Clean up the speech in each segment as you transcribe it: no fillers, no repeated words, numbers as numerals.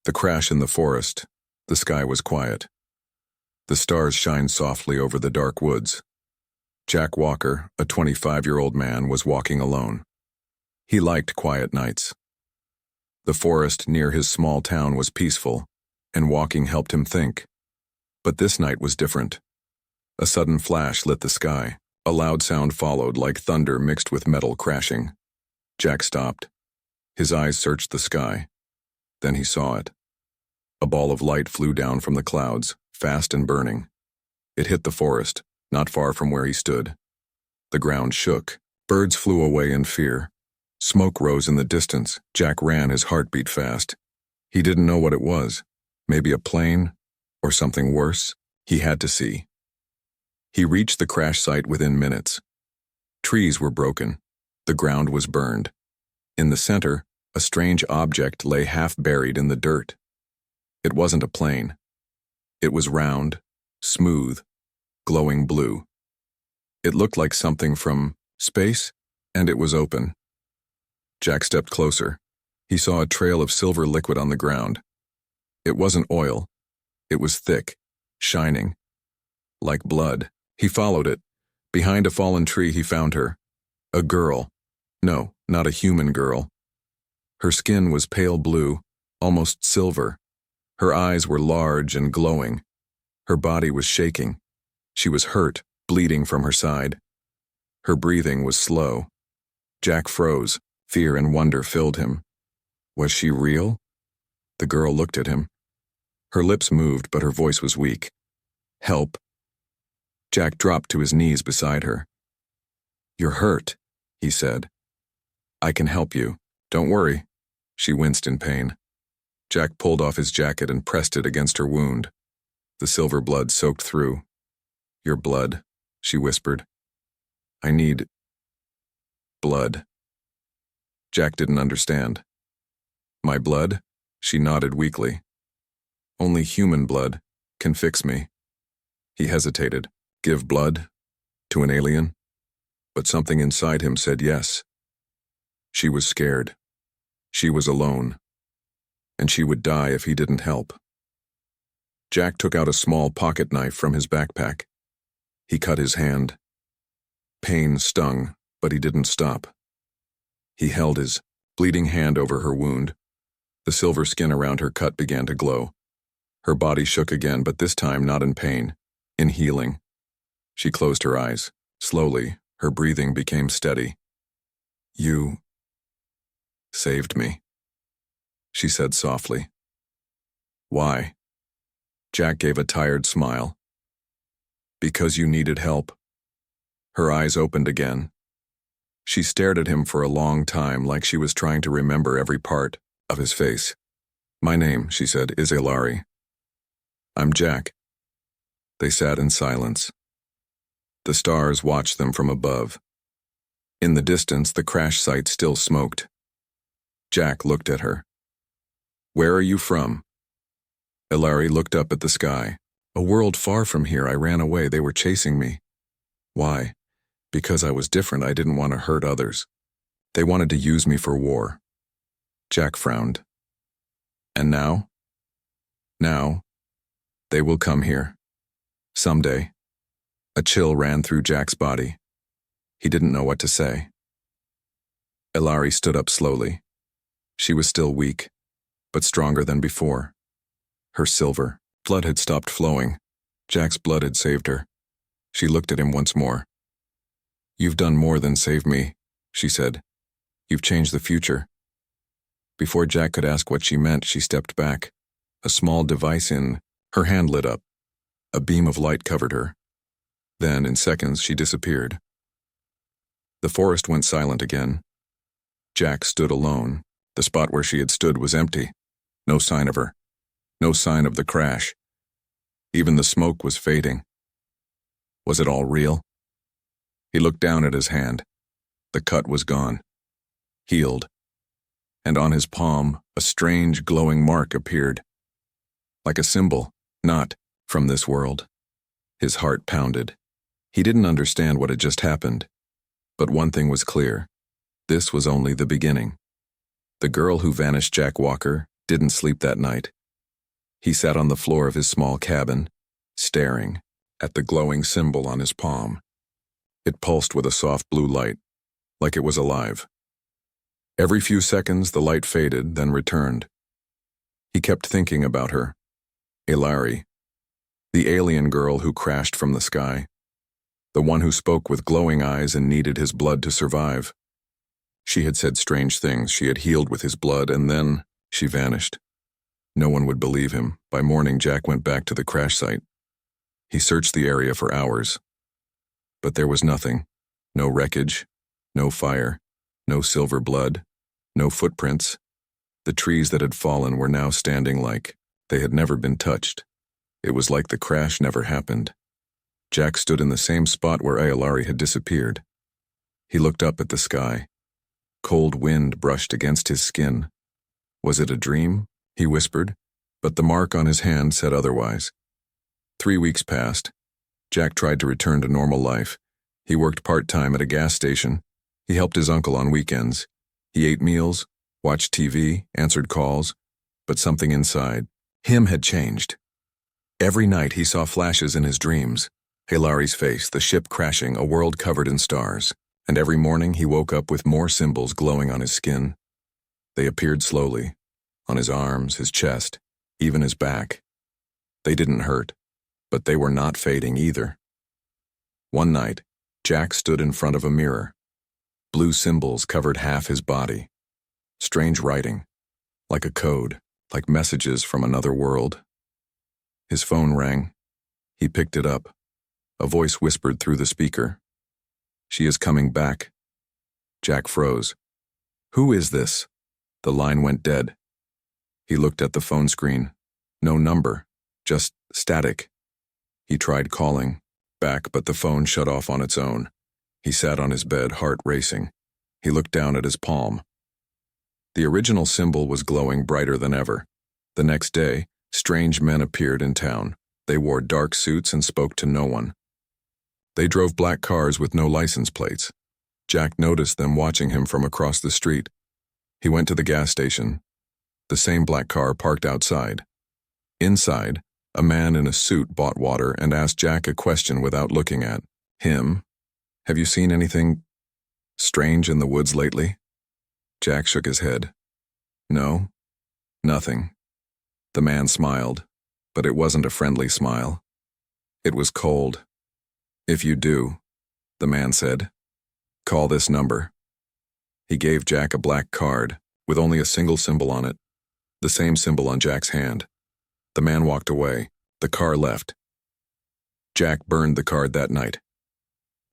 The crash in the forest. The sky was quiet. The stars shined softly over the dark woods. Jack Walker, a 25-year-old man, was walking alone. He liked quiet nights. The forest near his small town was peaceful, and walking helped him think. But this night was different. A sudden flash lit the sky. A loud sound followed, like thunder mixed with metal crashing. Jack stopped. His eyes searched the sky. Then he saw it. A ball of light flew down from the clouds, fast and burning. It hit the forest, not far from where he stood. The ground shook. Birds flew away in fear. Smoke rose in the distance. Jack ran, his heart beat fast. He didn't know what it was. Maybe a plane, or something worse. He had to see. He reached the crash site within minutes. Trees were broken. The ground was burned. In the center, a strange object lay half buried in the dirt. It wasn't a plane. It was round, smooth, glowing blue. It looked like something from space, and it was open. Jack stepped closer. He saw a trail of silver liquid on the ground. It wasn't oil. It was thick, shining, like blood. He followed it. Behind a fallen tree, he found her. A girl. No, not a human girl. Her skin was pale blue, almost silver. Her eyes were large and glowing. Her body was shaking. She was hurt, bleeding from her side. Her breathing was slow. Jack froze. Fear and wonder filled him. Was she real? The girl looked at him. Her lips moved, but her voice was weak. Help. Jack dropped to his knees beside her. You're hurt, he said. I can help you. Don't worry. She winced in pain. Jack pulled off his jacket and pressed it against her wound. The silver blood soaked through. Your blood, she whispered. I need blood. Jack didn't understand. My blood? She nodded weakly. Only human blood can fix me. He hesitated. Give blood? To an alien? But something inside him said yes. She was scared. She was alone. And she would die if he didn't help. Jack took out a small pocket knife from his backpack. He cut his hand. Pain stung, but he didn't stop. He held his bleeding hand over her wound. The silver skin around her cut began to glow. Her body shook again, but this time not in pain, in healing. She closed her eyes. Slowly, her breathing became steady. You saved me, she said softly. Why? Jack gave a tired smile. Because you needed help. Her eyes opened again. She stared at him for a long time, like she was trying to remember every part of his face. My name, she said, is Ilari. I'm Jack. They sat in silence. The stars watched them from above. In the distance, the crash site still smoked. Jack looked at her. Where are you from? Ilari looked up at the sky. A world far from here. I ran away. They were chasing me. Why? Because I was different. I didn't want to hurt others. They wanted to use me for war. Jack frowned. And now? Now, they will come here. Someday. A chill ran through Jack's body. He didn't know what to say. Ilari stood up slowly. She was still weak, but stronger than before. Her silver blood had stopped flowing. Jack's blood had saved her. She looked at him once more. You've done more than save me, she said. You've changed the future. Before Jack could ask what she meant, she stepped back. A small device in her hand lit up. A beam of light covered her. Then, in seconds, she disappeared. The forest went silent again. Jack stood alone. The spot where she had stood was empty. No sign of her. No sign of the crash. Even the smoke was fading. Was it all real? He looked down at his hand. The cut was gone. Healed. And on his palm, a strange glowing mark appeared. Like a symbol, not from this world. His heart pounded. He didn't understand what had just happened. But one thing was clear. This was only the beginning. The girl who vanished Jack Walker didn't sleep that night. He sat on the floor of his small cabin, staring at the glowing symbol on his palm. It pulsed with a soft blue light, like it was alive. Every few seconds the light faded, then returned. He kept thinking about her, Ilari, the alien girl who crashed from the sky, the one who spoke with glowing eyes and needed his blood to survive. She had said strange things, she had healed with his blood, and then she vanished. No one would believe him. By morning, Jack went back to the crash site. He searched the area for hours. But there was nothing. No wreckage, no fire, no silver blood, no footprints. The trees that had fallen were now standing like they had never been touched. It was like the crash never happened. Jack stood in the same spot where Aolari had disappeared. He looked up at the sky. Cold wind brushed against his skin. Was it a dream? He whispered, but the mark on his hand said otherwise. 3 weeks passed. Jack tried to return to normal life. He worked part-time at a gas station. He helped his uncle on weekends. He ate meals, watched TV, answered calls, but something inside him had changed. Every night he saw flashes in his dreams. Hilari's face, the ship crashing, a world covered in stars. And every morning he woke up with more symbols glowing on his skin. They appeared slowly, on his arms, his chest, even his back. They didn't hurt, but they were not fading either. One night, Jack stood in front of a mirror. Blue symbols covered half his body. Strange writing, like a code, like messages from another world. His phone rang. He picked it up. A voice whispered through the speaker. "She is coming back." Jack froze. "Who is this?" The line went dead. He looked at the phone screen. No number, just static. He tried calling back, but the phone shut off on its own. He sat on his bed, heart racing. He looked down at his palm. The original symbol was glowing brighter than ever. The next day, strange men appeared in town. They wore dark suits and spoke to no one. They drove black cars with no license plates. Jack noticed them watching him from across the street. He went to the gas station. The same black car parked outside. Inside, a man in a suit bought water and asked Jack a question without looking at him. "Have you seen anything strange in the woods lately?" Jack shook his head. "No, nothing." The man smiled, but it wasn't a friendly smile. It was cold. "If you do," the man said, "call this number." He gave Jack a black card with only a single symbol on it, the same symbol on Jack's hand. The man walked away. The car left. Jack burned the card that night.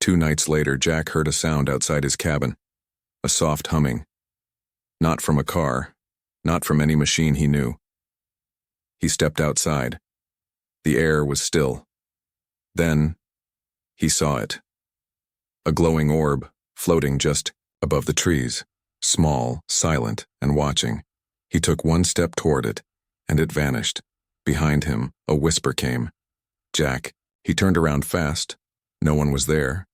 2 nights later, Jack heard a sound outside his cabin, a soft humming. Not from a car, not from any machine he knew. He stepped outside. The air was still. Then he saw it. A glowing orb, floating just above the trees, small, silent, and watching. He took 1 step toward it, and it vanished. Behind him, a whisper came. "Jack." He turned around fast. No one was there,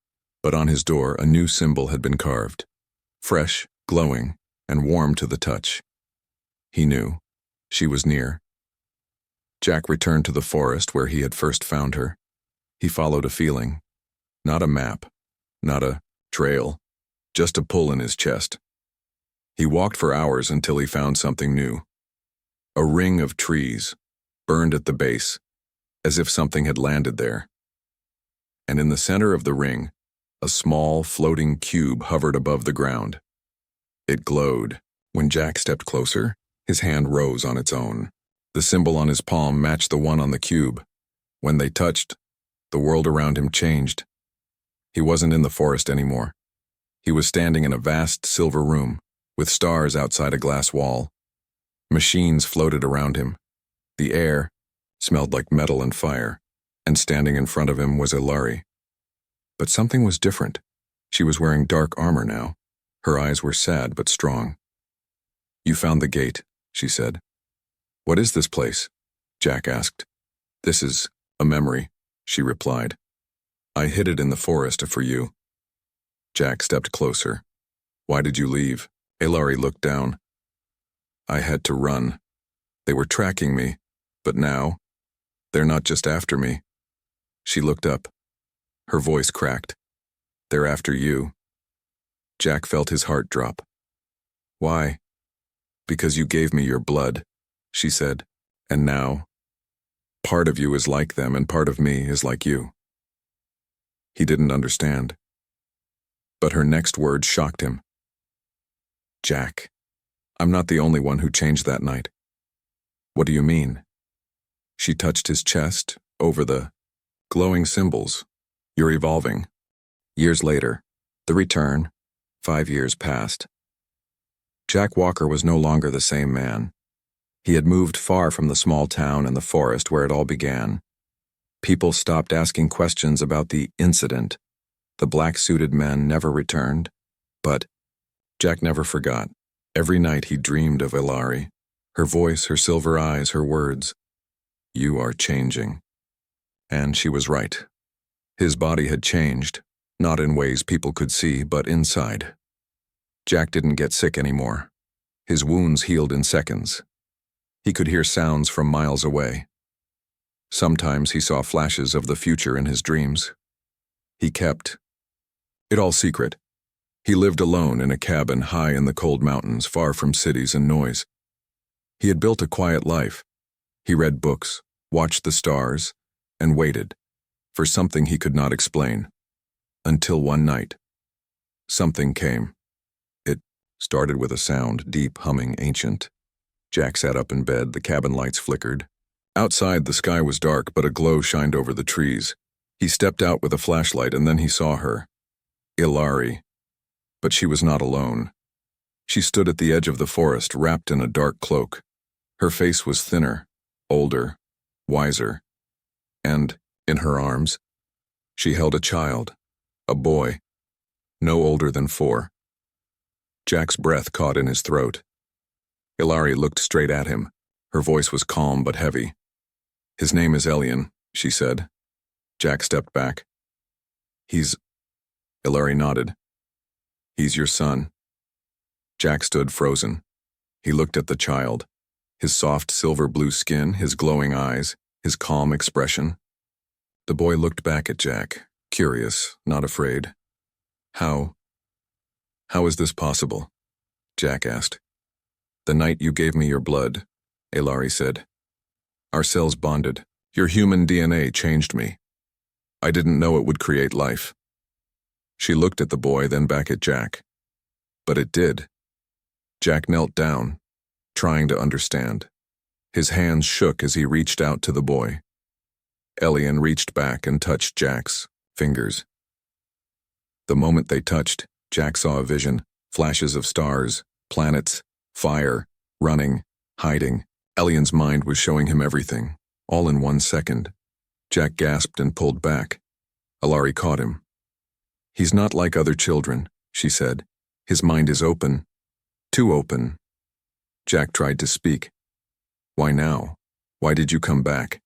but on his door a new symbol had been carved. Fresh, glowing, and warm to the touch. He knew. She was near. Jack returned to the forest where he had first found her. He followed a feeling. Not a map, not a trail, just a pull in his chest. He walked for hours until he found something new. A ring of trees, burned at the base, as if something had landed there. And in the center of the ring, a small, floating cube hovered above the ground. It glowed. When Jack stepped closer, his hand rose on its own. The symbol on his palm matched the one on the cube. When they touched, the world around him changed. He wasn't in the forest anymore. He was standing in a vast silver room, with stars outside a glass wall. Machines floated around him. The air smelled like metal and fire, and standing in front of him was Ilari. But something was different. She was wearing dark armor now. Her eyes were sad but strong. "You found the gate," she said. "What is this place?" Jack asked. "This is a memory," she replied. "I hid it in the forest for you." Jack stepped closer. "Why did you leave?" Ilari looked down. "I had to run. They were tracking me, but now, they're not just after me. She looked up. Her voice cracked. They're after you. Jack felt his heart drop. Why? Because you gave me your blood, she said. And now, part of you is like them and part of me is like you. He didn't understand. But her next word shocked him. Jack, I'm not the only one who changed that night. What do you mean? She touched his chest, over the glowing symbols. You're evolving. Years later, the return, 5 years passed. Jack Walker was no longer the same man. He had moved far from the small town and the forest where it all began. People stopped asking questions about the incident. The black-suited men never returned. But Jack never forgot. Every night he dreamed of Ilari. Her voice, her silver eyes, her words. You are changing. And she was right. His body had changed, not in ways people could see, but inside. Jack didn't get sick anymore. His wounds healed in seconds. He could hear sounds from miles away. Sometimes he saw flashes of the future in his dreams. He kept it all secret. He lived alone in a cabin high in the cold mountains, far from cities and noise. He had built a quiet life. He read books, watched the stars, and waited for something he could not explain. Until one night, something came. It started with a sound, deep, humming, ancient. Jack sat up in bed, the cabin lights flickered. Outside, the sky was dark, but a glow shined over the trees. He stepped out with a flashlight, and then he saw her. Ilari. But she was not alone. She stood at the edge of the forest, wrapped in a dark cloak. Her face was thinner, older, wiser. And, in her arms, she held a child, a boy, no older than 4. Jack's breath caught in his throat. Ilari looked straight at him. Her voice was calm but heavy. His name is Elian, she said. Jack stepped back. Ilari nodded. He's your son. Jack stood frozen. He looked at the child. His soft silver blue skin, his glowing eyes, his calm expression. The boy looked back at Jack, curious, not afraid. How is this possible? Jack asked. The night you gave me your blood, Ilari said. Our cells bonded. Your human DNA changed me. I didn't know it would create life. She looked at the boy, then back at Jack. But it did. Jack knelt down, trying to understand. His hands shook as he reached out to the boy. Elian reached back and touched Jack's fingers. The moment they touched, Jack saw a vision, flashes of stars, planets, fire, running, hiding. Elian's mind was showing him everything, all in 1 second. Jack gasped and pulled back. Ilari caught him. He's not like other children, she said. His mind is open. Too open. Jack tried to speak. Why now? Why did you come back?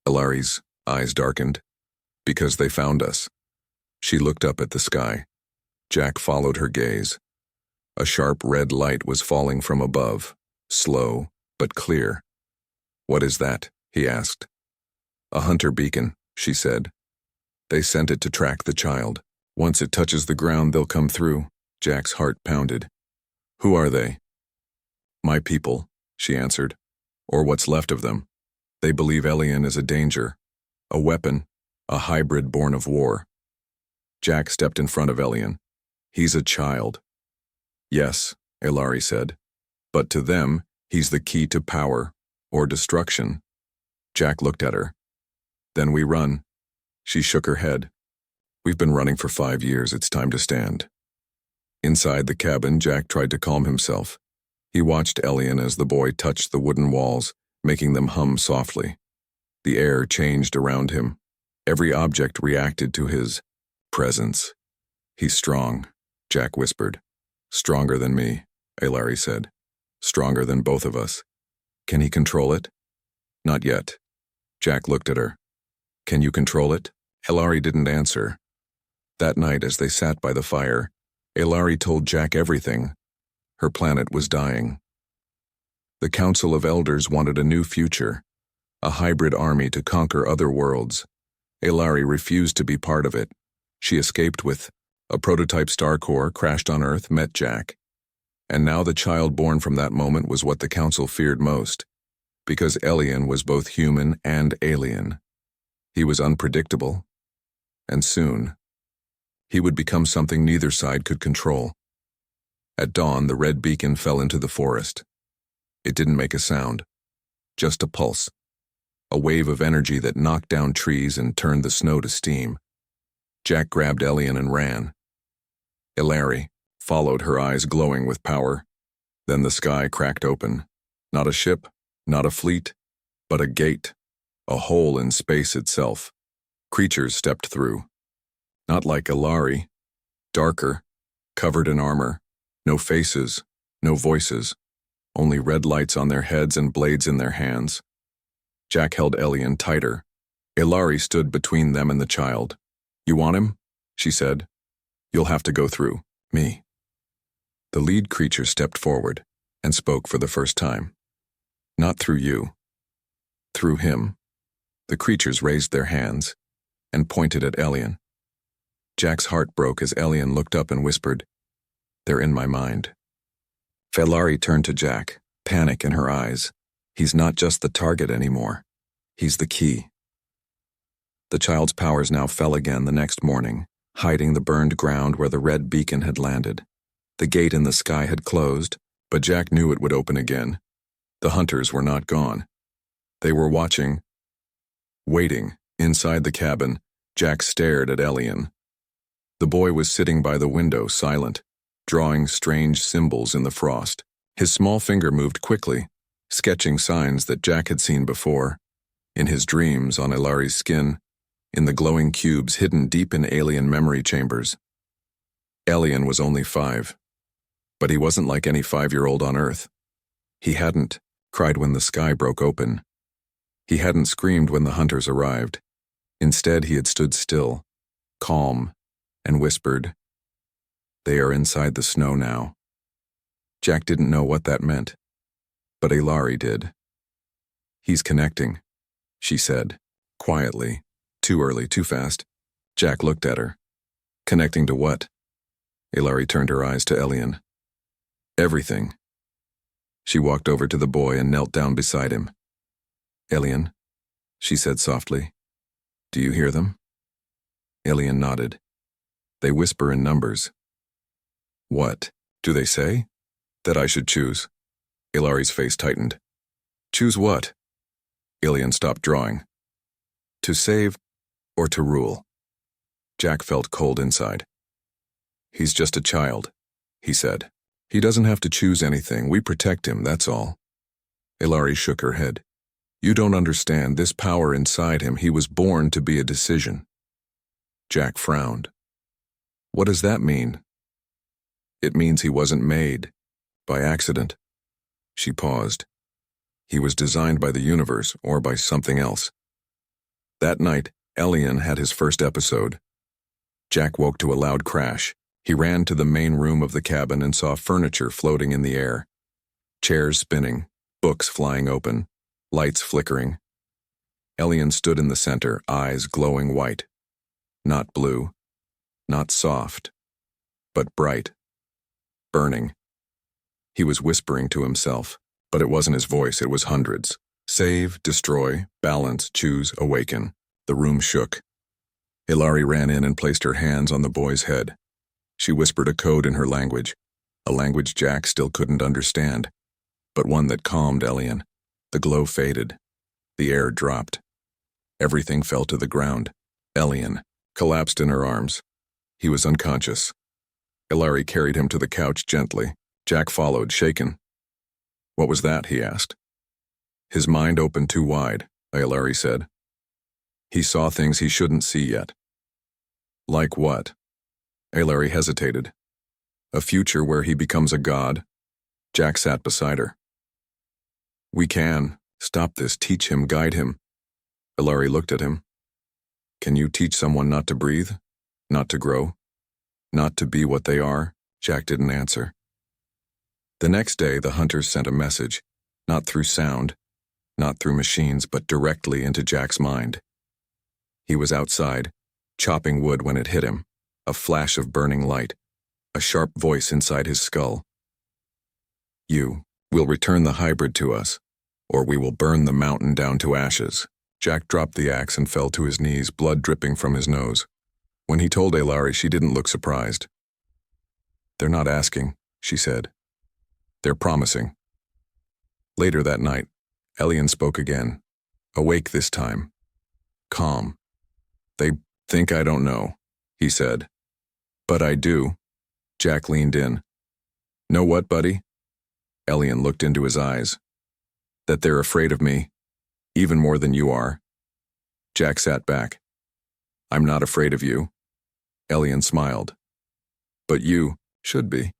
Ilari's eyes darkened. Because they found us. She looked up at the sky. Jack followed her gaze. A sharp red light was falling from above, slow but clear. What is that? He asked. A hunter beacon, she said. They sent it to track the child. Once it touches the ground, they'll come through. Jack's heart pounded. Who are they? My people, she answered. Or what's left of them. They believe Elian is a danger, a weapon, a hybrid born of war. Jack stepped in front of Elian. He's a child. Yes, Ilari said. But to them, he's the key to power, or destruction. Jack looked at her. Then we run. She shook her head. We've been running for 5 years, it's time to stand. Inside the cabin, Jack tried to calm himself. He watched Elian as the boy touched the wooden walls, making them hum softly. The air changed around him. Every object reacted to his presence. He's strong, Jack whispered. Stronger than me, Ilari said. Stronger than both of us. Can he control it? Not yet. Jack looked at her. Can you control it? Ilari didn't answer. That night, as they sat by the fire, Ilari told Jack everything. Her planet was dying. The Council of Elders wanted a new future, a hybrid army to conquer other worlds. Ilari refused to be part of it. She escaped with a prototype star core, crashed on Earth, met Jack. And now the child born from that moment was what the Council feared most, because Elian was both human and alien. He was unpredictable, and soon, he would become something neither side could control. At dawn, the red beacon fell into the forest. It didn't make a sound, just a pulse, a wave of energy that knocked down trees and turned the snow to steam. Jack grabbed Elian and ran. Ilari followed, her eyes glowing with power. Then the sky cracked open. Not a ship, not a fleet, but a gate, a hole in space itself. Creatures stepped through. Not like Ilari, darker, covered in armor, no faces, no voices, only red lights on their heads and blades in their hands. Jack held Elian tighter. Ilari stood between them and the child. "You want him?" she said. "You'll have to go through me." The lead creature stepped forward and spoke for the first time. "Not through you. Through him." The creatures raised their hands and pointed at Elian. Jack's heart broke as Elian looked up and whispered, "They're in my mind." Ilari turned to Jack, panic in her eyes. He's not just the target anymore. He's the key. The child's powers now fell again the next morning, hiding the burned ground where the red beacon had landed. The gate in the sky had closed, but Jack knew it would open again. The hunters were not gone. They were watching, waiting. Inside the cabin, Jack stared at Elian. The boy was sitting by the window, silent, drawing strange symbols in the frost. His small finger moved quickly, sketching signs that Jack had seen before, in his dreams, on Ilari's skin, in the glowing cubes hidden deep in alien memory chambers. Elian was only 5, but he wasn't like any 5-year-old on Earth. He hadn't cried when the sky broke open. He hadn't screamed when the hunters arrived. Instead, he had stood still, calm, and whispered, "They are inside the snow now." Jack didn't know what that meant, but Ilari did. "He's connecting," she said, quietly. Too early, too fast. Jack looked at her. "Connecting to what?" Ilari turned her eyes to Elian. "Everything." She walked over to the boy and knelt down beside him. "Elian," she said softly, "do you hear them?" Elian nodded. "They whisper in numbers." "What do they say?" "That I should choose." Ilari's face tightened. "Choose what?" Elian stopped drawing. "To save or to rule?" Jack felt cold inside. "He's just a child," he said. "He doesn't have to choose anything. We protect him, that's all." Ilari shook her head. "You don't understand this power inside him. He was born to be a decision." Jack frowned. "What does that mean?" "It means he wasn't made by accident." She paused. "He was designed by the universe or by something else." That night, Elian had his first episode. Jack woke to a loud crash. He ran to the main room of the cabin and saw furniture floating in the air. Chairs spinning, books flying open, lights flickering. Elian stood in the center, eyes glowing white. Not blue, not soft, but bright, burning. He was whispering to himself, but it wasn't his voice, it was hundreds. Save, destroy, balance, choose, awaken. The room shook. Ilari ran in and placed her hands on the boy's head. She whispered a code in her language, a language Jack still couldn't understand, but one that calmed Elian. The glow faded. The air dropped. Everything fell to the ground. Elian collapsed in her arms. He was unconscious. Ilari carried him to the couch gently. Jack followed, shaken. "What was that?" he asked. "His mind opened too wide," Ilari said. "He saw things he shouldn't see yet." "Like what?" Ilari hesitated. "A future where he becomes a god." Jack sat beside her. "We can stop this, teach him, guide him." Ilari looked at him. "Can you teach someone not to breathe? Not to grow? Not to be what they are?" Jack didn't answer. The next day, the hunters sent a message. Not through sound, not through machines, but directly into Jack's mind. He was outside, chopping wood when it hit him, a flash of burning light, a sharp voice inside his skull. You will return the hybrid to us, or we will burn the mountain down to ashes. Jack dropped the axe and fell to his knees, blood dripping from his nose. When he told Elari, she didn't look surprised. They're not asking, she said. They're promising. Later that night, Elian spoke again, awake this time, calm. They think I don't know, he said. But I do. Jack leaned in. Know what, buddy? Elian looked into his eyes. That they're afraid of me, even more than you are. Jack sat back. I'm not afraid of you. Elian smiled. But you should be.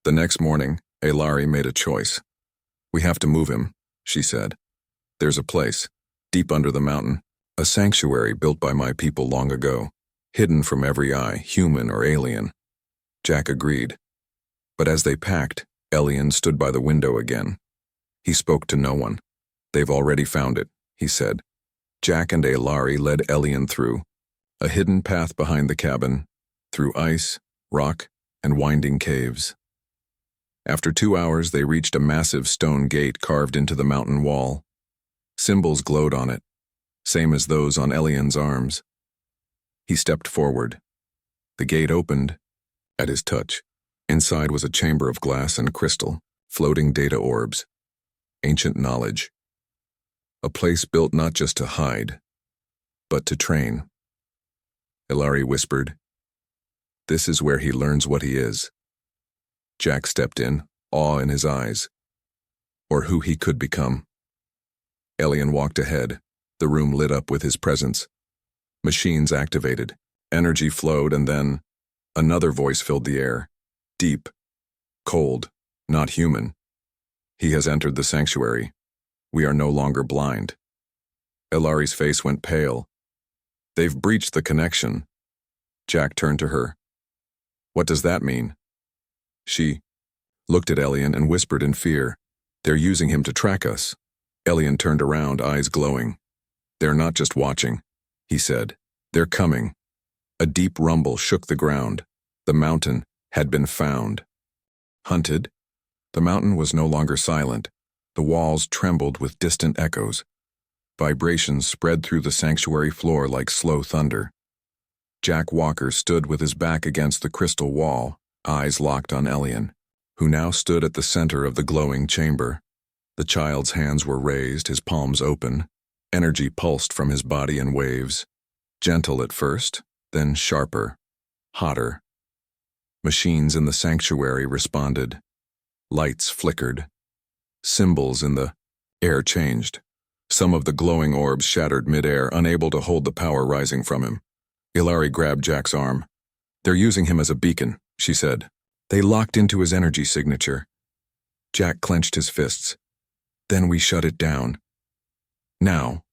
The next morning, Elari made a choice. We have to move him, she said. There's a place, deep under the mountain, a sanctuary built by my people long ago, hidden from every eye, human or alien. Jack agreed. But as they packed, Elian stood by the window again. He spoke to no one. They've already found it, he said. Jack and Elari led Elian through, a hidden path behind the cabin, through ice, rock, and winding caves. After 2 hours, they reached a massive stone gate carved into the mountain wall. Symbols glowed on it, same as those on Elian's arms. He stepped forward. The gate opened at his touch. Inside was a chamber of glass and crystal, floating data orbs. Ancient knowledge. A place built not just to hide, but to train. Elari whispered, This is where he learns what he is. Jack stepped in, awe in his eyes. Or who he could become. Elian walked ahead, the room lit up with his presence. Machines activated, energy flowed, and then another voice filled the air. Deep, cold, not human. He has entered the sanctuary. We are no longer blind. Elari's face went pale. They've breached the connection. Jack turned to her. What does that mean? She looked at Elian and whispered in fear. They're using him to track us. Elian turned around, eyes glowing. They're not just watching, he said. They're coming. A deep rumble shook the ground. The mountain had been found. Hunted? The mountain was no longer silent. The walls trembled with distant echoes. Vibrations spread through the sanctuary floor like slow thunder. Jack Walker stood with his back against the crystal wall, eyes locked on Elian, who now stood at the center of the glowing chamber. The child's hands were raised, his palms open. Energy pulsed from his body in waves. Gentle at first, then sharper, hotter. Machines in the sanctuary responded. Lights flickered. Symbols in the air changed. Some of the glowing orbs shattered midair, unable to hold the power rising from him. Elari grabbed Jack's arm. They're using him as a beacon, she said. They locked into his energy signature. Jack clenched his fists. Then we shut it down. Now.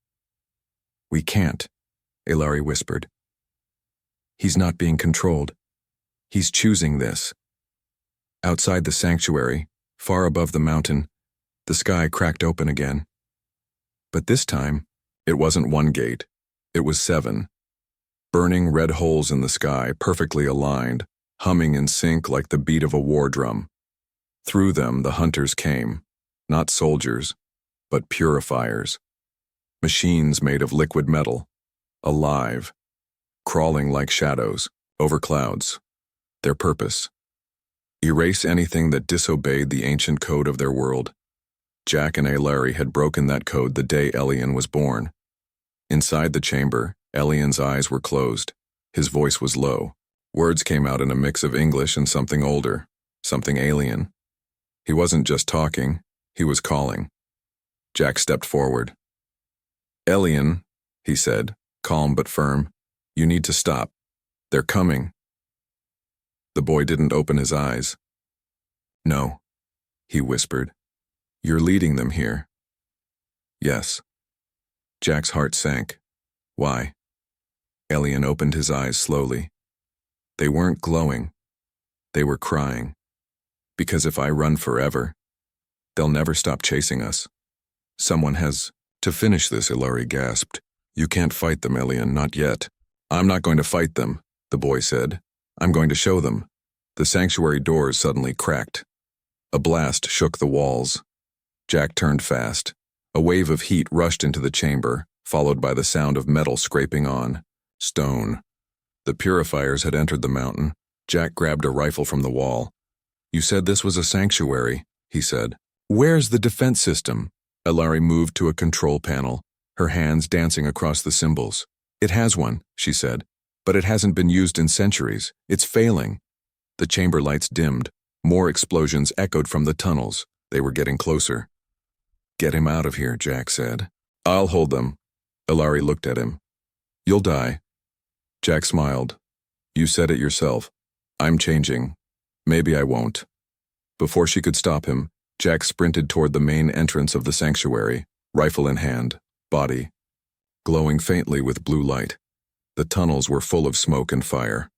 We can't, Elari whispered. He's not being controlled. He's choosing this. Outside the sanctuary, far above the mountain, the sky cracked open again. But this time, it wasn't one gate. It was 7. Burning red holes in the sky, perfectly aligned, humming in sync like the beat of a war drum. Through them, the hunters came, not soldiers, but purifiers. Machines made of liquid metal, alive, crawling like shadows, over clouds. Their purpose: erase anything that disobeyed the ancient code of their world. Jack and Elari had broken that code the day Elian was born. Inside the chamber, Elian's eyes were closed. His voice was low. Words came out in a mix of English and something older, something alien. He wasn't just talking, he was calling. Jack stepped forward. Elian, he said, calm but firm, you need to stop. They're coming. The boy didn't open his eyes. No, he whispered. You're leading them here. Yes. Jack's heart sank. Why? Elian opened his eyes slowly. They weren't glowing. They were crying. Because if I run forever, They'll never stop chasing us. Someone has to finish this, Ilari gasped. You can't fight them, Elian, not yet. I'm not going to fight them, the boy said. I'm going to show them. The sanctuary doors suddenly cracked. A blast shook the walls. Jack turned fast. A wave of heat rushed into the chamber, followed by the sound of metal scraping on stone. The purifiers had entered the mountain. Jack grabbed a rifle from the wall. You said this was a sanctuary, he said. Where's the defense system? Ilari moved to a control panel, her hands dancing across the symbols. It has one, she said, but it hasn't been used in centuries. It's failing. The chamber lights dimmed. More explosions echoed from the tunnels. They were getting closer. Get him out of here, Jack said. I'll hold them. Ilari looked at him. You'll die. Jack smiled. You said it yourself. I'm changing. Maybe I won't. Before she could stop him, Jack sprinted toward the main entrance of the sanctuary, rifle in hand, body glowing faintly with blue light. The tunnels were full of smoke and fire.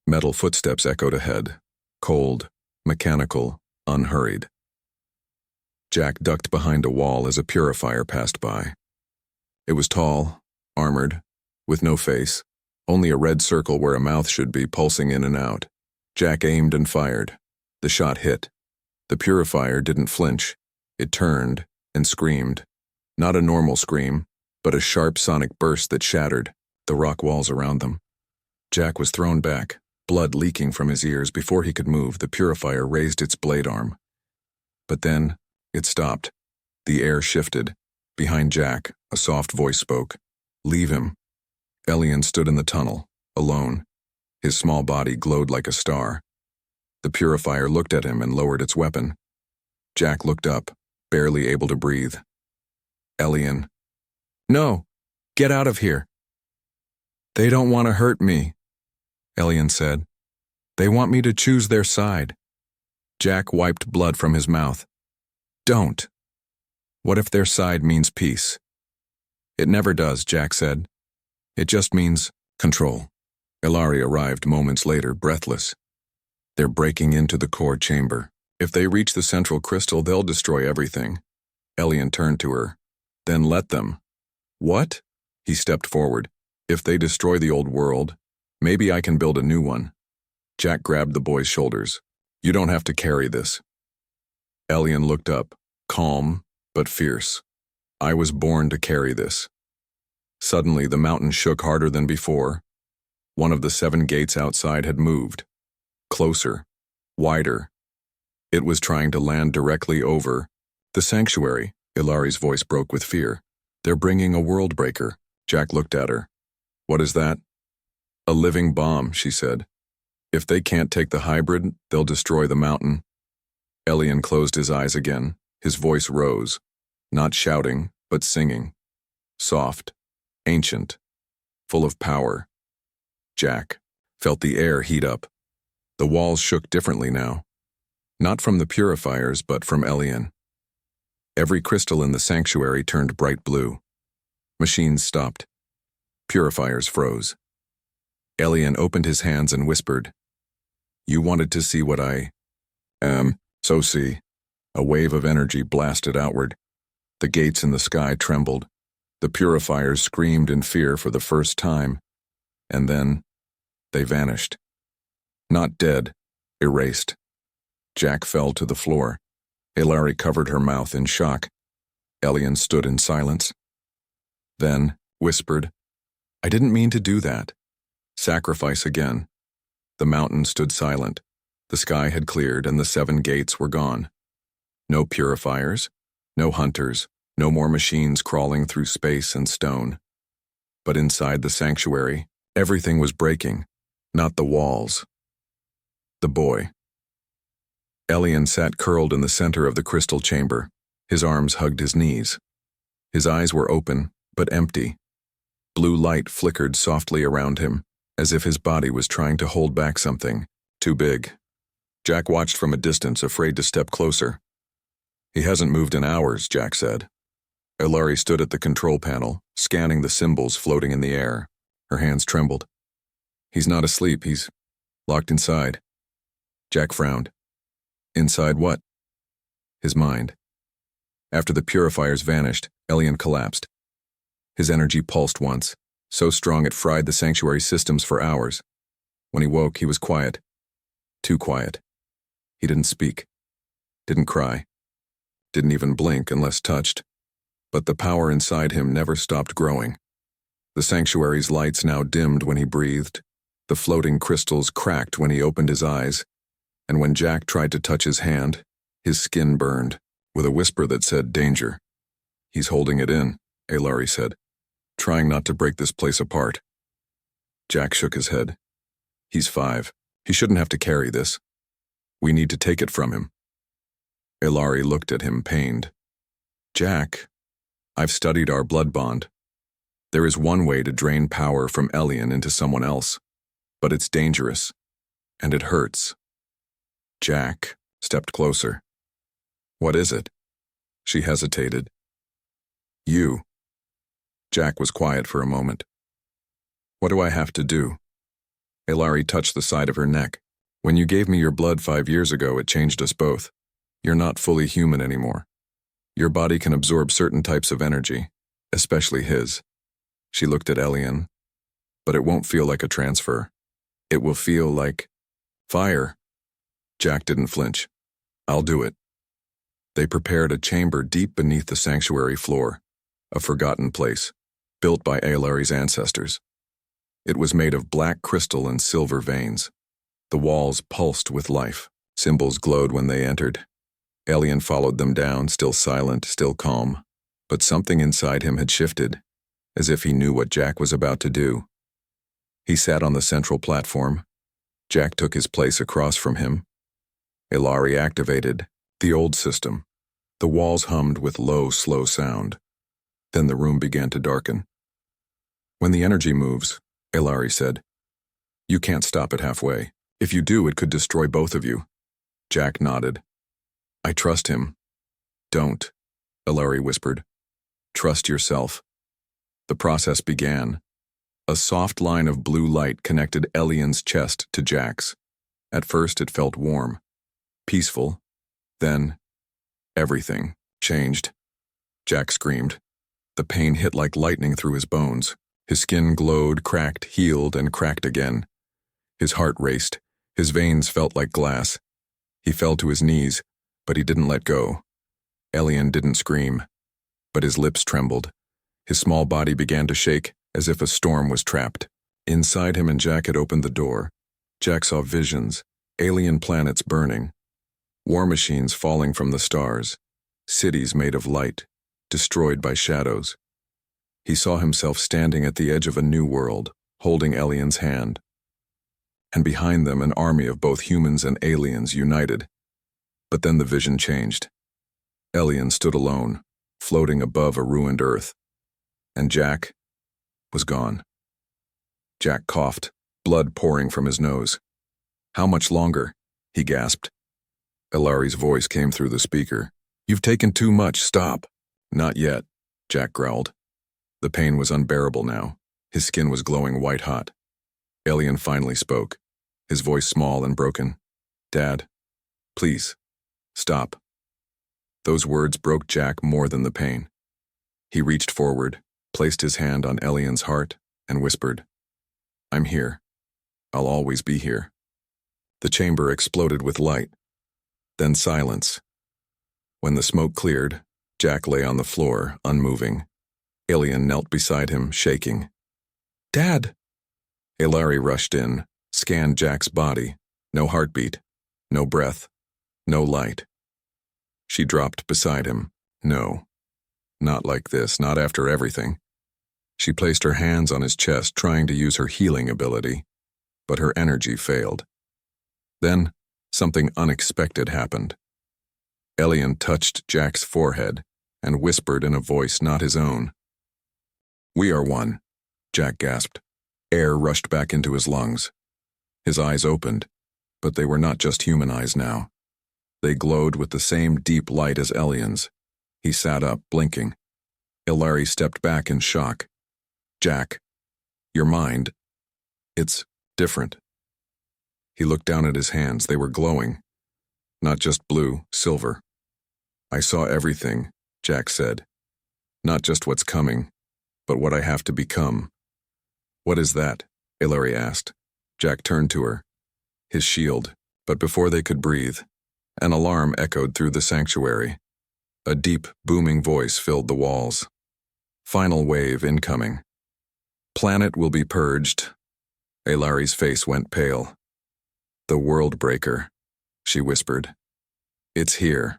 Metal footsteps echoed ahead, cold, mechanical, unhurried. Jack ducked behind a wall as a purifier passed by. It was tall, armored, with no face, only a red circle where a mouth should be pulsing in and out. Jack aimed and fired. The shot hit. The purifier didn't flinch. It turned and screamed. Not a normal scream, but a sharp sonic burst that shattered the rock walls around them. Jack was thrown back, blood leaking from his ears. Before he could move, the purifier raised its blade arm. But then, it stopped. The air shifted. Behind Jack, a soft voice spoke. Leave him. Elian stood in the tunnel, alone. His small body glowed like a star. The purifier looked at him and lowered its weapon. Jack looked up, barely able to breathe. Elian. No, get out of here. They don't want to hurt me, Elian said. They want me to choose their side. Jack wiped blood from his mouth. Don't. What if their side means peace? It never does, Jack said. It just means control. Ilari arrived moments later, breathless. They're breaking into the core chamber. If they reach the central crystal, they'll destroy everything. Elian turned to her. Then let them. What? He stepped forward. If they destroy the old world, maybe I can build a new one. Jack grabbed the boy's shoulders. You don't have to carry this. Elian looked up, calm but fierce. I was born to carry this. Suddenly, the mountain shook harder than before. One of the 7 gates outside had moved. Closer, wider. It was trying to land directly over the sanctuary. Ilari's voice broke with fear. They're bringing a world breaker. Jack looked at her. What is that? A living bomb, she said. If they can't take the hybrid, they'll destroy the mountain. Elian closed his eyes again. His voice rose, not shouting, but singing. Soft, ancient, full of power. Jack felt the air heat up. The walls shook differently now. Not from the purifiers, but from Elian. Every crystal in the sanctuary turned bright blue. Machines stopped. Purifiers froze. Elian opened his hands and whispered, You wanted to see what I am, so see. A wave of energy blasted outward. The gates in the sky trembled. The purifiers screamed in fear for the first time. And then, they vanished. Not dead, erased. Jack fell to the floor. Ilari covered her mouth in shock. Elian stood in silence. Then, whispered, I didn't mean to do that. Sacrifice again. The mountain stood silent. The sky had cleared and the 7 gates were gone. No purifiers, no hunters, no more machines crawling through space and stone. But inside the sanctuary, everything was breaking, not the walls. The boy. Elian sat curled in the center of the crystal chamber. His arms hugged his knees. His eyes were open, but empty. Blue light flickered softly around him, as if his body was trying to hold back something too big. Jack watched from a distance, afraid to step closer. He hasn't moved in hours, Jack said. Ilari stood at the control panel, scanning the symbols floating in the air. Her hands trembled. He's not asleep, he's locked inside. Jack frowned. Inside what? His mind. After the purifiers vanished, Elian collapsed. His energy pulsed once, so strong it fried the sanctuary systems for hours. When he woke, he was quiet. Too quiet. He didn't speak. Didn't cry. Didn't even blink unless touched. But the power inside him never stopped growing. The sanctuary's lights now dimmed when he breathed. The floating crystals cracked when he opened his eyes. And when Jack tried to touch his hand, his skin burned, with a whisper that said, "Danger." "He's holding it in," Alari said, "trying not to break this place apart." Jack shook his head. "He's 5. He shouldn't have to carry this. We need to take it from him." Alari looked at him, pained. "Jack, I've studied our blood bond. There is one way to drain power from Elian into someone else, but it's dangerous, and it hurts." Jack stepped closer. "What is it?" She hesitated. "You." Jack was quiet for a moment. "What do I have to do?" Alari touched the side of her neck. "When you gave me your blood 5 years ago, it changed us both. You're not fully human anymore. Your body can absorb certain types of energy, especially his." She looked at Elian. "But it won't feel like a transfer. It will feel like fire." Jack didn't flinch. "I'll do it." They prepared a chamber deep beneath the sanctuary floor, a forgotten place, built by Alari's ancestors. It was made of black crystal and silver veins. The walls pulsed with life. Symbols glowed when they entered. Elian followed them down, still silent, still calm. But something inside him had shifted, as if he knew what Jack was about to do. He sat on the central platform. Jack took his place across from him. Alari activated the old system. The walls hummed with low, slow sound. Then the room began to darken. "When the energy moves," Alari said, "you can't stop it halfway. If you do, it could destroy both of you." Jack nodded. "I trust him." "Don't," Alari whispered. "Trust yourself." The process began. A soft line of blue light connected Elian's chest to Jack's. At first it felt warm, peaceful. Then, everything changed. Jack screamed. The pain hit like lightning through his bones. His skin glowed, cracked, healed, and cracked again. His heart raced. His veins felt like glass. He fell to his knees, but he didn't let go. Elian didn't scream, but his lips trembled. His small body began to shake, as if a storm was trapped. Inside him and Jack had opened the door. Jack saw visions, alien planets burning, war machines falling from the stars, cities made of light, destroyed by shadows. He saw himself standing at the edge of a new world, holding Elian's hand. And behind them an army of both humans and aliens united. But then the vision changed. Elian stood alone, floating above a ruined Earth. And Jack was gone. Jack coughed, blood pouring from his nose. "How much longer?" he gasped. Alari's voice came through the speaker. "You've taken too much, stop." "Not yet," Jack growled. The pain was unbearable now. His skin was glowing white-hot. Elian finally spoke, his voice small and broken. "Dad, please, stop." Those words broke Jack more than the pain. He reached forward, placed his hand on Elian's heart, and whispered, "I'm here. I'll always be here." The chamber exploded with light. Then silence. When the smoke cleared, Jack lay on the floor, unmoving. Elian knelt beside him, shaking. "Dad!" Alari rushed in, scanned Jack's body. No heartbeat, no breath, no light. She dropped beside him. "No. Not like this, not after everything." She placed her hands on his chest, trying to use her healing ability, but her energy failed. Then, something unexpected happened. Elian touched Jack's forehead and whispered in a voice not his own. "We are one," Jack gasped. Air rushed back into his lungs. His eyes opened, but they were not just human eyes now. They glowed with the same deep light as Elian's. He sat up, blinking. Alari stepped back in shock. "Jack, your mind, it's different." He looked down at his hands. They were glowing. Not just blue, silver. "I saw everything," Jack said. Not just what's coming, but what I have to become. What is that? Hilary asked. Jack turned to her. His shield, but before they could breathe, an alarm echoed through the sanctuary. A deep, booming voice filled the walls. Final wave incoming. Planet will be purged. Hilary's face went pale. The world breaker, she whispered. It's here.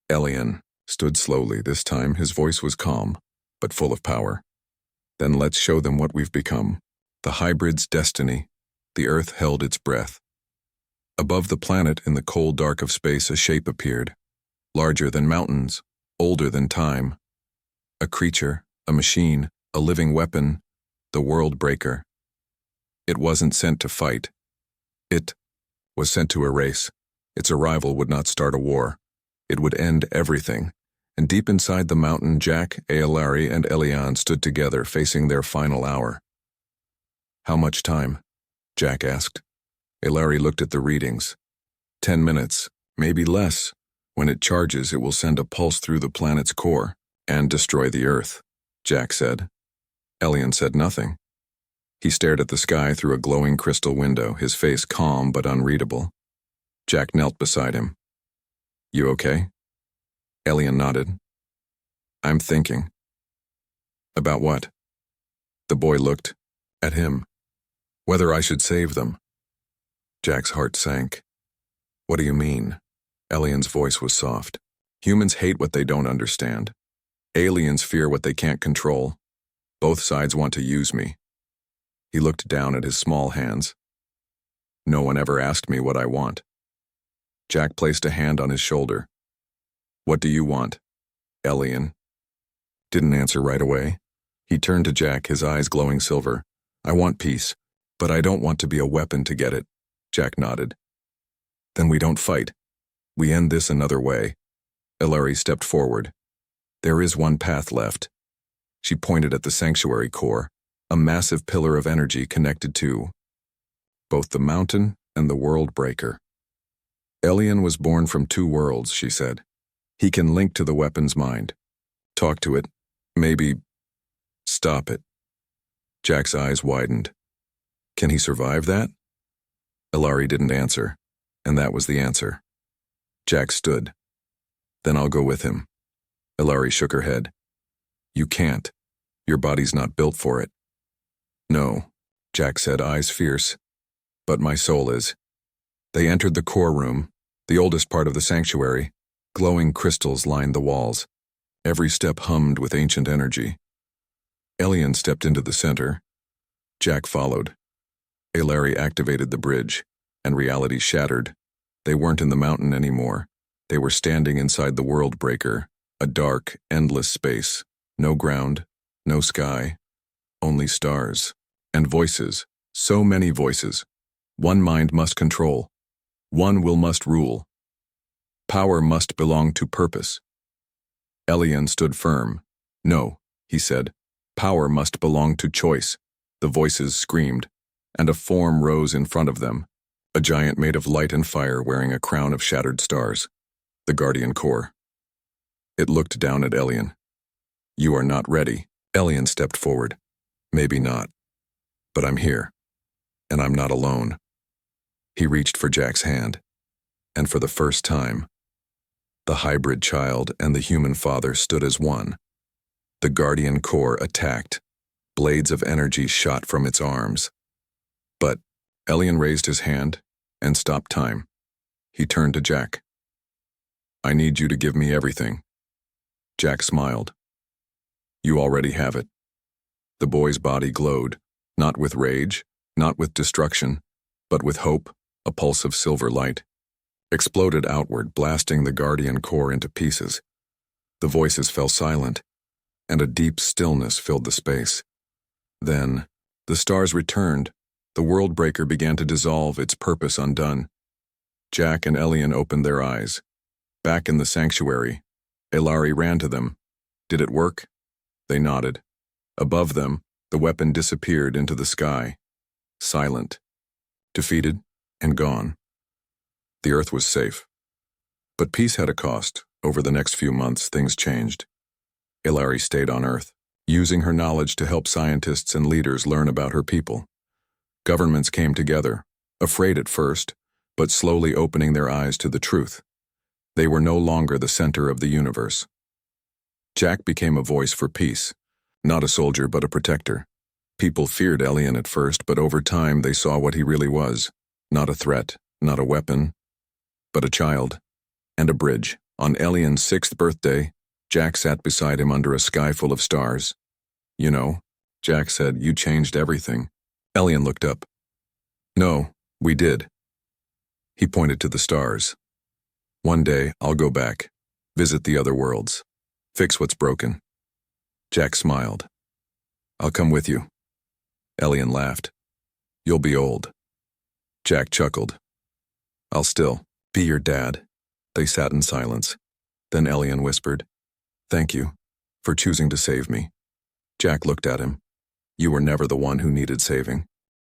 Elian stood slowly. This time his voice was calm, but full of power. Then let's show them what we've become. The hybrid's destiny. The earth held its breath. Above the planet, in the cold dark of space, a shape appeared. Larger than mountains, older than time. A creature, a machine, a living weapon, the world breaker. It wasn't sent to fight. It was sent to erase. Its arrival would not start a war. It would end everything. And deep inside the mountain, Jack, Hilary, and Elian stood together, facing their final hour. How much time? Jack asked. Hilary looked at the readings. 10 minutes, maybe less. When it charges, it will send a pulse through the planet's core and destroy the Earth, Jack said. Elian said nothing. He stared at the sky through a glowing crystal window, his face calm but unreadable. Jack knelt beside him. You okay? Elian nodded. I'm thinking. About what? The boy looked at him. Whether I should save them. Jack's heart sank. What do you mean? Elian's voice was soft. Humans hate what they don't understand. Aliens fear what they can't control. Both sides want to use me. He looked down at his small hands. No one ever asked me what I want. Jack placed a hand on his shoulder. What do you want? Elian didn't answer right away. He turned to Jack, his eyes glowing silver. I want peace, but I don't want to be a weapon to get it. Jack nodded. Then we don't fight. We end this another way. Hilary stepped forward. There is one path left. She pointed at the sanctuary core, a massive pillar of energy connected to both the mountain and the world breaker. Elian was born from two worlds, she said. He can link to the weapon's mind. Talk to it. Maybe stop it. Jack's eyes widened. Can he survive that? Hilary didn't answer, and that was the answer. Jack stood. Then I'll go with him. Hilary shook her head. You can't. Your body's not built for it. No, Jack said, eyes fierce. But my soul is. They entered the core room, the oldest part of the sanctuary. Glowing crystals lined the walls. Every step hummed with ancient energy. Elian stepped into the center. Jack followed. Hilary activated the bridge, and reality shattered. They weren't in the mountain anymore. They were standing inside the world breaker, a dark, endless space. No ground, no sky, only stars. And voices, so many voices. One mind must control. One will must rule. Power must belong to purpose. Elian stood firm. No, he said. Power must belong to choice. The voices screamed, and a form rose in front of them. A giant made of light and fire wearing a crown of shattered stars. The Guardian Core. It looked down at Elian. You are not ready. Elian stepped forward. Maybe not. But I'm here. And I'm not alone. He reached for Jack's hand. And for the first time, the hybrid child and the human father stood as one. The Guardian Core attacked. Blades of energy shot from its arms. But Elian raised his hand and stopped time. He turned to Jack. I need you to give me everything. Jack smiled. You already have it. The boy's body glowed, not with rage, not with destruction, but with hope, a pulse of silver light. Exploded outward, blasting the Guardian Core into pieces. The voices fell silent, and a deep stillness filled the space. Then, the stars returned. The world breaker began to dissolve, its purpose undone. Jack and Elian opened their eyes. Back in the sanctuary, Hilary ran to them. Did it work? They nodded. Above them, the weapon disappeared into the sky. Silent. Defeated and gone. The earth was safe. But peace had a cost, Over the next few months, things changed. Hilary stayed on Earth, using her knowledge to help scientists and leaders learn about her people. Governments came together, afraid at first, but slowly opening their eyes to the truth. They were no longer the center of the universe. Jack became a voice for peace, not a soldier but a protector. People feared Elian at first, but over time they saw what he really was. Not a threat, not a weapon, but a child, and a bridge. On Elian's 6th birthday, Jack sat beside him under a sky full of stars. "You know," Jack said, "you changed everything." Elian looked up. "No, we did." He pointed to the stars. "One day, I'll go back, visit the other worlds, fix what's broken." Jack smiled. "I'll come with you." Elian laughed. "You'll be old." Jack chuckled. "I'll still be your dad." They sat in silence. Then Elian whispered, "Thank you for choosing to save me." Jack looked at him. "You were never the one who needed saving."